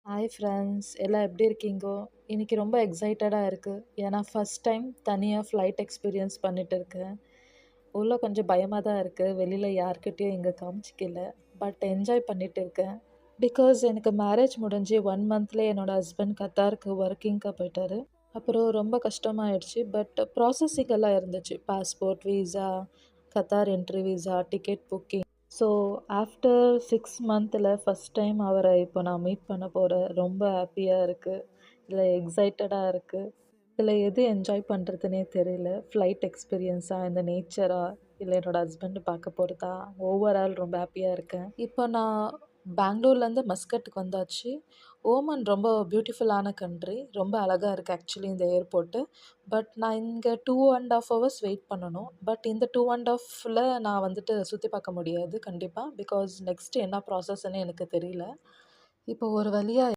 Hi friends எல்லாம் எப்படி இருக்கீங்கோ? இன்னைக்கு ரொம்ப எக்ஸைட்டடாக இருக்குது. ஏன்னா ஃபஸ்ட் டைம் தனியாக ஃப்ளைட் எக்ஸ்பீரியன்ஸ் பண்ணிட்டு இருக்கேன். உள்ள கொஞ்சம் பயமாக தான் இருக்குது. வெளியில் யார்கிட்டயும் இங்கே காமிச்சிக்கல. பட் என்ஜாய் பண்ணிட்டு இருக்கேன். பிகாஸ் எனக்கு மேரேஜ் முடிஞ்சு 1 மந்த்லேயே என்னோடய ஹஸ்பண்ட் கத்தாருக்கு ஒர்க்கிங்காக போயிட்டாரு. அப்புறம் ரொம்ப கஷ்டமாயிடுச்சு. பட் ப்ராசஸிங் எல்லாம் இருந்துச்சு. Passport, visa, Qatar entry visa, ticket booking. So after 6 மந்த்தில் ஃபஸ்ட் டைம் அவரை இப்போ நான் மீட் பண்ண போகிறேன். ரொம்ப ஹாப்பியாக இருக்குது. இல்லை எக்ஸைட்டடாக இருக்குது. இதில் எது என்ஜாய் பண்ணுறதுனே தெரியல. ஃப்ளைட் எக்ஸ்பீரியன்ஸா, இந்த நேச்சரா, இல்லை என்னோட ஹஸ்பண்ட் பார்க்க போகிறதா, ஓவரால் ரொம்ப ஹாப்பியாக இருக்கேன். இப்போ நான் பெங்களூர்லேருந்து மஸ்கட்டுக்கு வந்தாச்சு. ஓமன் ரொம்ப பியூட்டிஃபுல்லான கண்ட்ரி. ரொம்ப அழகாக இருக்குது ஆக்சுவலி இந்த ஏர்போர்ட்டு. பட் நான் இங்கே 2.5 ஹவர்ஸ் வெயிட் பண்ணணும். பட் இந்த 2.5 நான் வந்துட்டு சுற்றி பார்க்க முடியாது கண்டிப்பாக. பிகாஸ் நெக்ஸ்ட் என்ன ப்ராசஸ்ன்னு எனக்கு தெரியல. இப்போ ஒரு வழியாக